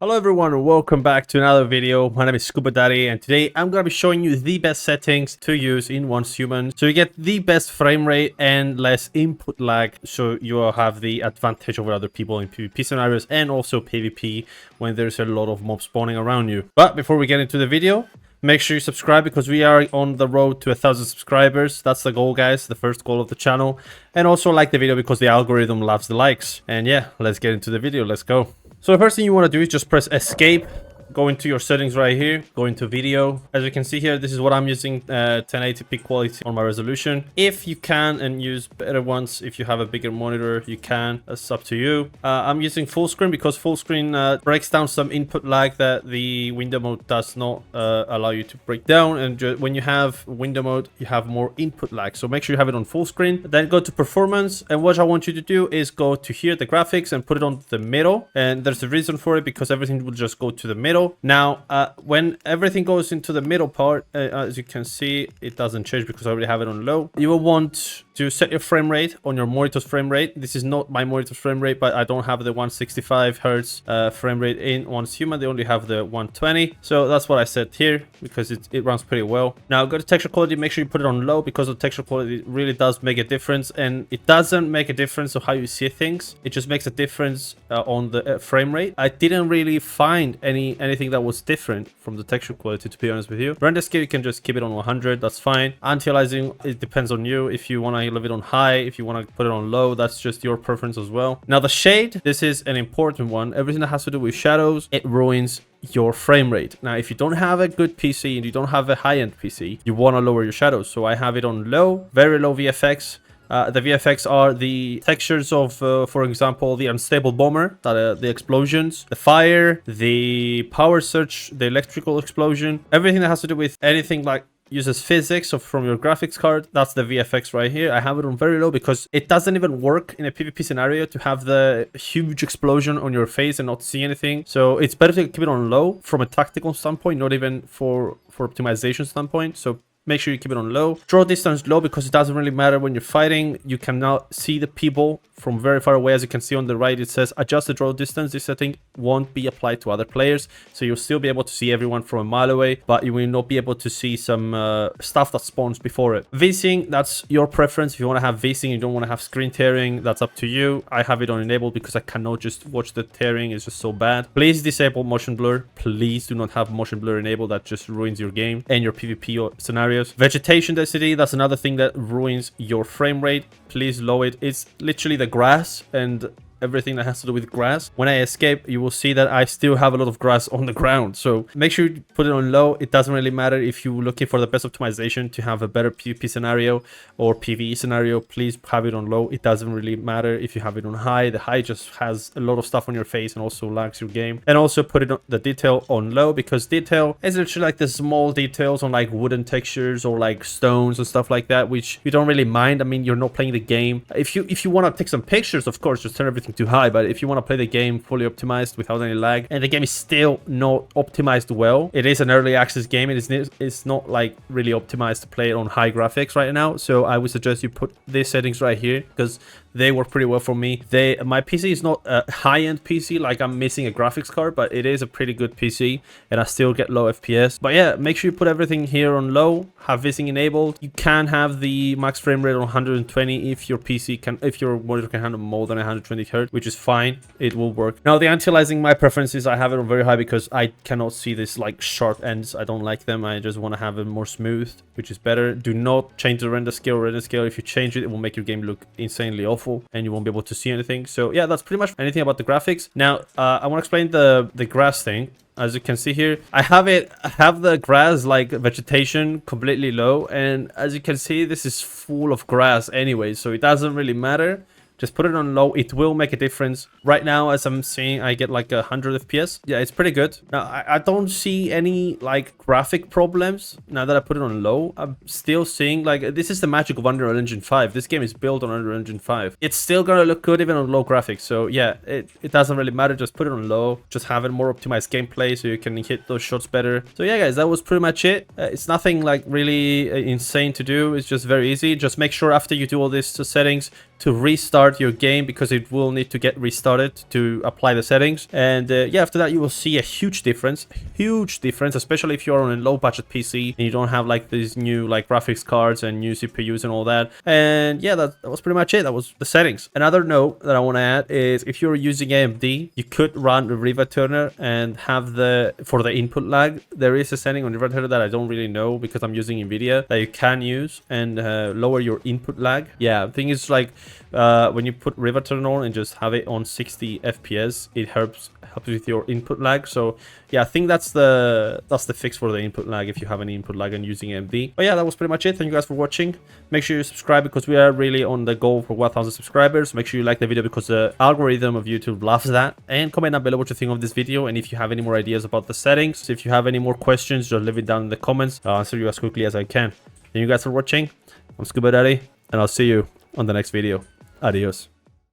Hello everyone and welcome back to another video. My name is ScubaDaddy and today I'm going to be showing you the best settings to use in Once Human so you get the best frame rate and less input lag, so you will have the advantage over other people in PvP scenarios and also PvP when there's a lot of mobs spawning around you. But before we get into the video, make sure you subscribe because we are on the road to 1,000 subscribers. That's the goal, guys, the first goal of the channel. And also like the video because the algorithm loves the likes. And yeah, let's get into the video. Let's go. So the first thing you want to do is just press escape, go into your settings right here, go into video. As you can see here, this is what I'm using, 1080p quality on my resolution. If you can and use better ones, if you have a bigger monitor, you can. That's up to you. I'm using full screen because full screen breaks down some input lag that the window mode does not allow you to break down. And when you have window mode, you have more input lag. So make sure you have it on full screen. Then go to performance. And what I want you to do is go to here, the graphics, and put it on the middle. And there's a reason for it because everything will just go to the middle. Now, when everything goes into the middle part, as you can see, it doesn't change because I already have it on low. You will want to set your frame rate on your monitor's frame rate. This is not my monitor's frame rate, but I don't have the 165 hertz frame rate in Once Human. They only have the 120. So that's what I set here because it runs pretty well. Now go to texture quality. Make sure you put it on low because the texture quality really does make a difference. And it doesn't make a difference of how you see things. It just makes a difference on the frame rate. I didn't really find anything that was different from the texture quality, to be honest with you. Render scale, you can just keep it on 100. That's fine. Anti-aliasing, it depends on you. If you want to leave it on high, if you want to put it on low, that's just your preference as well. Now the shade, this is an important one. Everything that has to do with shadows, it ruins your frame rate. Now if you don't have a good PC and you don't have a high-end PC, you want to lower your shadows. So I have it on low, very low VFX. The VFX are the textures of, for example, the unstable bomber, the explosions, the fire, the power surge, the electrical explosion, everything that has to do with anything like uses physics or from your graphics card. That's the VFX right here. I have it on very low because it doesn't even work in a PvP scenario to have the huge explosion on your face and not see anything. So it's better to keep it on low from a tactical standpoint, not even for optimization standpoint. So make sure you keep it on low. Draw distance low because it doesn't really matter when you're fighting. You can now see the people from very far away. As you can see on the right, it says adjust the draw distance. This setting won't be applied to other players. So you'll still be able to see everyone from a mile away, but you will not be able to see some stuff that spawns before it. VSync, that's your preference. If you want to have VSync, you don't want to have screen tearing, that's up to you. I have it on enabled because I cannot just watch the tearing. It's just so bad. Please disable motion blur. Please do not have motion blur enabled. That just ruins your game and your PvP scenario. Vegetation density, that's another thing that ruins your frame rate. Please lower it. It's literally the grass and everything that has to do with grass. When I escape, you will see that I still have a lot of grass on the ground. So make sure you put it on low. It doesn't really matter if you're looking for the best optimization to have a better PvP scenario or PvE scenario. Please have it on low. It doesn't really matter if you have it on high. The high just has a lot of stuff on your face and also lags your game. And also put it on the detail on low because detail is literally like the small details on like wooden textures or like stones and stuff like that, which you don't really mind. I mean, you're not playing the game. If you want to take some pictures, of course, just turn everything too high. But if you want to play the game fully optimized without any lag, and the game is still not optimized well, it is an early access game. It's not like really optimized to play it on high graphics right now. So I would suggest you put these settings right here because they work pretty well for me. My PC is not a high-end PC, like I'm missing a graphics card, but it is a pretty good PC and I still get low FPS. But yeah, make sure you put everything here on low, have VSync enabled. You can have the max frame rate on 120 if your monitor can handle more than 120 Hz, which is fine. It will work. Now the anti-aliasing, my preference is I have it on very high because I cannot see this like sharp ends. I don't like them. I just want to have it more smooth, which is better. Do not change the render scale. If you change it, it will make your game look insanely awful and you won't be able to see anything. So yeah, that's pretty much anything about the graphics. Now I want to explain the grass thing. As you can see here, I have the grass, like vegetation, completely low, and as you can see, this is full of grass anyway, so it doesn't really matter. Just put it on low. It will make a difference. Right now, as I'm seeing, I get like 100 FPS. Yeah, it's pretty good. Now, I don't see any like graphic problems now that I put it on low. I'm still seeing like, this is the magic of Unreal Engine 5. This game is built on Unreal Engine 5. It's still gonna look good even on low graphics. So yeah, it doesn't really matter. Just put it on low. Just have it more optimized gameplay so you can hit those shots better. So yeah, guys, that was pretty much it. It's nothing like really insane to do. It's just very easy. Just make sure after you do all these settings, to restart your game because it will need to get restarted to apply the settings. And yeah, after that you will see a huge difference, especially if you're on a low budget PC and you don't have like these new like graphics cards and new CPUs and all that. And yeah, that was pretty much it. That was the settings. Another note that I want to add is if you're using AMD, you could run the Riva Turner and have for the input lag, there is a setting on Riva Turner that I don't really know because I'm using NVIDIA that you can use and lower your input lag. Yeah, the thing is like when you put Riva Turner on and just have it on 60 FPS, it helps with your input lag. So yeah, I think that's the fix for the input lag if you have any input lag and using AMD. But yeah, that was pretty much it. Thank you guys for watching. Make sure you subscribe because we are really on the goal for 1,000 subscribers. Make sure you like the video because the algorithm of YouTube loves that. And comment down below what you think of this video, and if you have any more ideas about the settings. If you have any more questions, just leave it down in the comments. I'll answer you as quickly as I can. Thank you guys for watching. I'm ScubaDaddy, and I'll see you on the next video. Adios.